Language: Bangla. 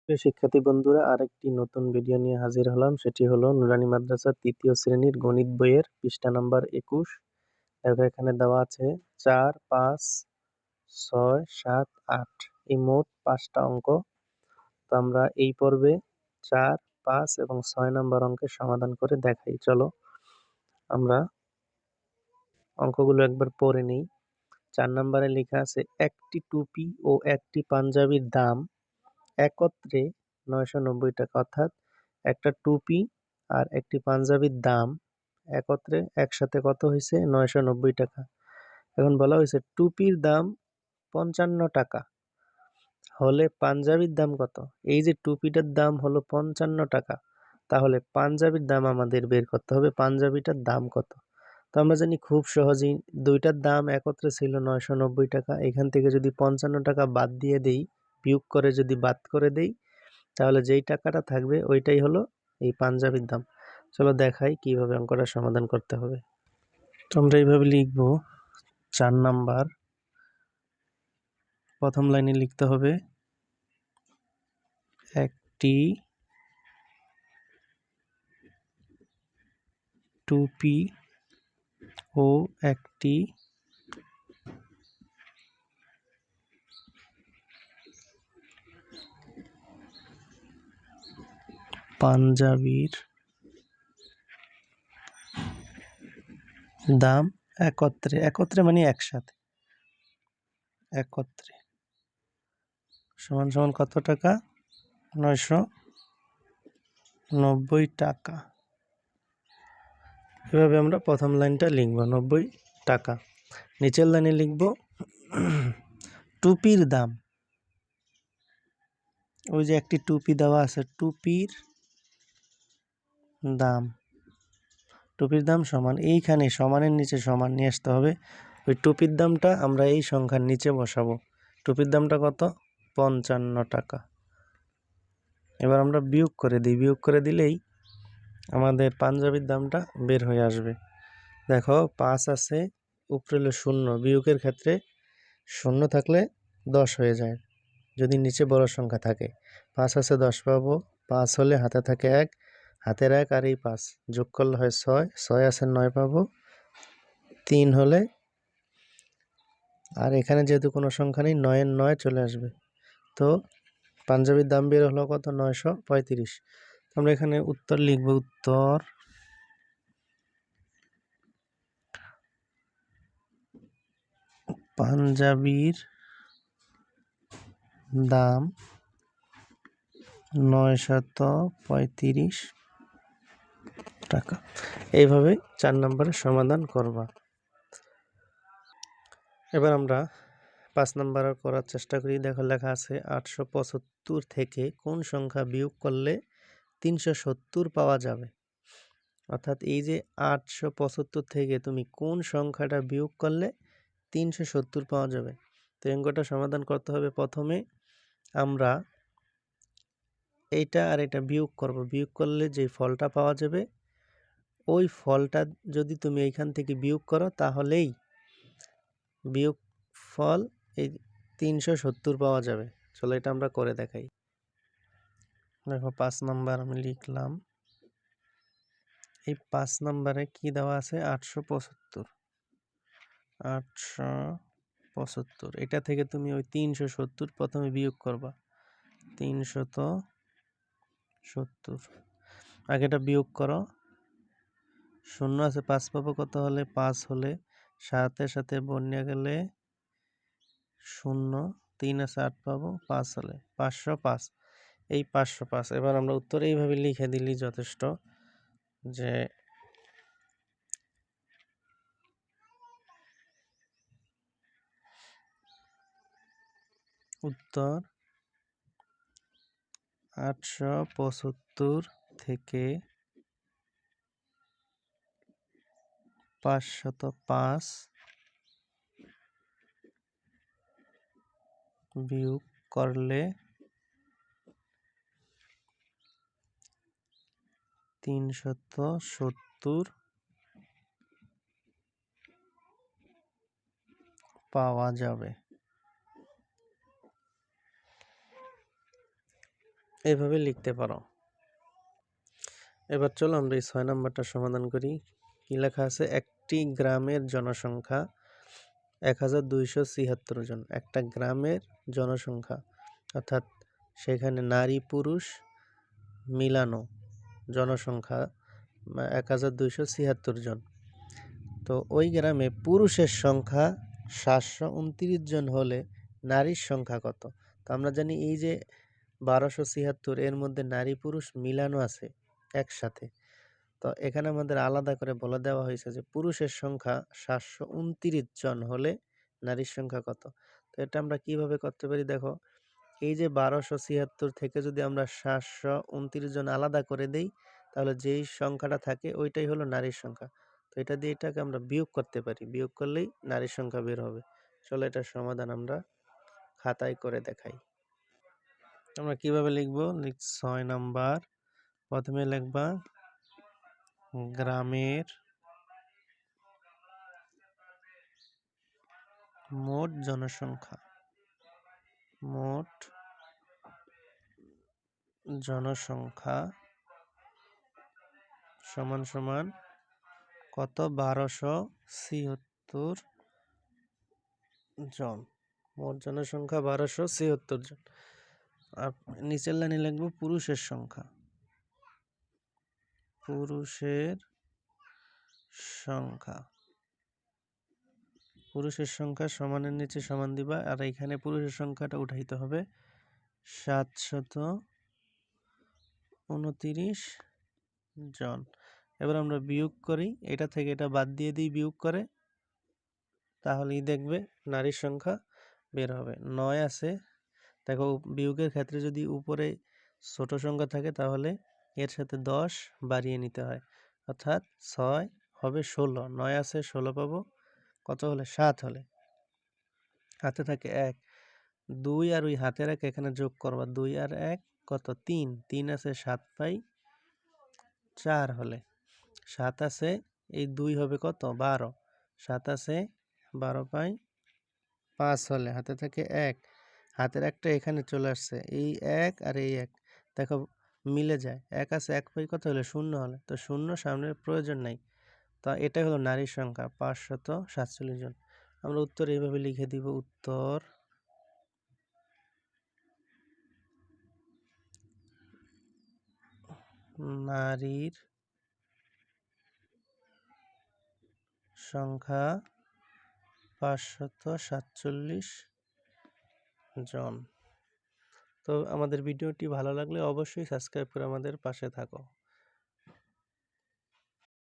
প্রিয় শিক্ষার্থী বন্ধুরা, আরেকটি নতুন ভিডিও নিয়ে হাজির হলাম। সেটি হলো নুরানী মাদ্রাসার ৩য় শ্রেণীর গণিত বইয়ের পৃষ্ঠা নাম্বার ২১। দেখো এখানে দেওয়া আছে ৪, ৫, ৬, ৭, ৮ এই মোট ৫টা অঙ্ক। তো আমরা এই পর্বে ৪, ৫ এবং ৬ নম্বর অঙ্কের সমাধান করে দেখাই। চলো আমরা অঙ্কগুলো একবার পড়ে নিই। ৪ নম্বরে লেখা আছে একটি টুপি ও একটি পাঞ্জাবির দাম একত্রে ৯৯০ টাকা, অর্থাৎ একটা টুপি আর একটি পাঞ্জাবির দাম একত্রে একসাথে কত হয়েছে? ৯৯০ টাকা। এখন বলা হয়েছে টুপির দাম ৫৫ টাকা হলে পাঞ্জাবির দাম কত? এই যে টুপিটার দাম হলো ৫৫ টাকা, তাহলে পাঞ্জাবির দাম আমাদের বের করতে হবে। পাঞ্জাবিটার দাম কত? তো আমরা জানি খুব সহজেই দুইটার দাম একত্রে ছিল ৯৯০ টাকা। এখান থেকে যদি ৫৫ টাকা বাদ দিয়ে দেই, বিয়োগ করে যদি বাদ করে দেই, তাহলে যেই টাকাটা থাকবে ওইটাই হলো এই পাঞ্জাবির দাম। চলো দেখাই কিভাবে অঙ্কটা সমাধান করতে হবে। তো আমরা এইভাবে লিখব। ৪ নাম্বার প্রথম লাইনে লিখতে হবে একটি টুপি ও একটি পাঞ্জাবির দাম একত্রে, একত্রে মানে একসাথে, একত্রে সমান সমান কত টাকা? ৯৯০ টাকা। এভাবে আমরা প্রথম লাইনটা লিখব ৯০ টাকা। নিচের লাইনে লিখব টুপির দাম। ওই যে একটি টুপি দেওয়া আছে, টুপির দাম, টুপির দাম সমান, এইখানে সমানের নিচে সমান নিয়ে আসতে হবে। ওই টুপির দামটা আমরা এই সংখ্যার নিচে বসাবো। টুপির দামটা কত? ৫৫ টাকা। এবার আমরা বিয়োগ করে দিই। বিয়োগ করে দিলেই আমাদের পাঞ্জাবির দামটা বের হয়ে আসবে। দেখো ৫ আছে, উপরে হলো ০, বিয়োগের ক্ষেত্রে ০ থাকলে ১০ হয়ে যায় যদি নিচে বড় সংখ্যা থাকে। ৫ আছে ১০ পাবো, ৫ হলে হাতে থাকে ১, হাতের ১ আর এই ৫ যোগ করলে হয় ৬, ৬ আছে ৯ পাবো, ৩ হলে, আর এখানে যেহেতু কোনো সংখ্যা নেই ৯ এর ৯ চলে আসবে। তো পাঞ্জাবির দাম বের হলো কত? ৯৩৫। আমরা এখানে উত্তর লিখব। উত্তর পাঞ্জাবির দাম ৯৩৫ টাকা। এইভাবে ৪ নম্বরের সমাধান করবা। এবার আমরা ৫ নম্বর করার চেষ্টা করি। দেখো লেখা আছে ৮৭৫ থেকে কোন সংখ্যা বিয়োগ করলে ৩৭০ পাওয়া যাবে? অর্থাৎ এই যে ৮৭৫ থেকে তুমি কোন সংখ্যাটা বিয়োগ করলে ৩৭০ পাওয়া যাবে? তো অঙ্কটা সমাধান করতে হবে। প্রথমে আমরা এইটা আর এটা বিয়োগ করব। বিয়োগ করলে যে ফলটা পাওয়া যাবে, ওই ফলটা যদি তুমি এইখান থেকে বিয়োগ করো, তাহলেই বিয়োগ ফল এই ৩৭০ পাওয়া যাবে। চলো এটা আমরা করে দেখাই। দেখো ৫ নাম্বার আমি লিখলাম। এই ৫ নাম্বারে কি দেওয়া আছে? ৮৭৫। ৮৭৫ এটা থেকে তুমি ওই ৩৭০ প্রথমে বিয়োগ করবা। ৩৭০ আগেটা বিয়োগ করো। ০ আছে ৫ পাবো কত হলে? ৫ হলে ৭-এর সাথে বন্যা গেলে ০, ৩ আছে ৮ পাবো, ৫ হলে ৫০৫। এই ৫০৫। এবার আমরা উত্তর এইভাবে লিখে দিলেই যথেষ্ট, যে উত্তর ৮৭৫ থেকে ৫০৫ বিয়োগ করলে ৩৭০ পাওয়া যাবে। এভাবে লিখতে পারো। এবার চলো আমরা এই 6 নম্বরটা সমাধান করি। কি লেখা আছে? একটি গ্রামের জনসংখ্যা 1276 জন। একটা গ্রামের জনসংখ্যা অর্থাৎ সেখানে নারী পুরুষ মিলানো জনসংখ্যা 1276 জন। তো ওই গ্রামে পুরুষের সংখ্যা 729 জন হলে নারীর সংখ্যা কত? তো আমরা জানি এই যে 1276 এর মধ্যে নারী পুরুষ মিলানো আছে একসাথে। তো এখানে আমাদের আলাদা করে বলে দেওয়া হয়েছে যে পুরুষের সংখ্যা 729 জন হলে নারীর সংখ্যা কত। তো এটা আমরা কিভাবে করতে পারি দেখো, এই যে 1276 থেকে যদি আমরা 729 জন আলাদা করে দেই তাহলে যেই সংখ্যাটা থাকে ওইটাই হলো নারীর সংখ্যা। তো এটা দিয়ে এটাকে আমরা বিয়োগ করতে পারি, বিয়োগ করলেই নারীর সংখ্যা বের হবে। চলো এটার সমাধান আমরা খাতায় করে দেখাই। আমরা কিভাবে লিখবো? 6 নাম্বার, প্রথমে লিখবা গ্রামের মোট জনসংখ্যা, মোট জনসংখ্যা সমান সমান কত? 1276 জন। মোট জনসংখ্যা 1276 জন। আর নিচের লাইনে লিখবো পুরুষের সংখ্যা, পুরুষের সংখ্যা, পুরুষের সংখ্যা সমানের নিচে সমান দিবা, আর এখানে পুরুষের সংখ্যাটা উঠাইতে হবে 729 জন। এবার আমরা বিয়োগ করি, এটা থেকে এটা বাদ দিয়ে দিই বিয়োগ করে, তাহলেই দেখবে নারীর সংখ্যা বের হবে। 9 আছে, দেখো বিয়োগের ক্ষেত্রে যদি উপরে ছোট সংখ্যা থাকে তাহলে এর সাথে 10 বাড়িয়ে নিতে হয়, অর্থাৎ 6 হবে 16। 9 আছে 16 পাবো কত হলে? 7 হলে। হাতে থাকে 1, 2 আর ওই হাতের 1 এখানে যোগ করবা, 2 আর 1 কত? 3। 3 আছে 7 পাই 4 হলে। 7 আছে এই 2 হবে কত? 12। 7 আছে 12 পাই 5 হলে। হাতে থাকে 1, হাতের একটা এখানে চলে আসছে, এই 1 আর এই 1 দেখো মিলে যায়। 1 আছে 1 পাই কত হলে? 0 হলে। তো 0 সামনের প্রয়োজন নাই। তো এটাই হলো নারীর সংখ্যা 547 জন। আমরা উত্তর এইভাবে লিখে দিব, উত্তর নারীর সংখ্যা 547 জন। তো আমাদের ভিডিওটি ভালো লাগলে অবশ্যই সাবস্ক্রাইব করে আমাদের পাশে থাকো।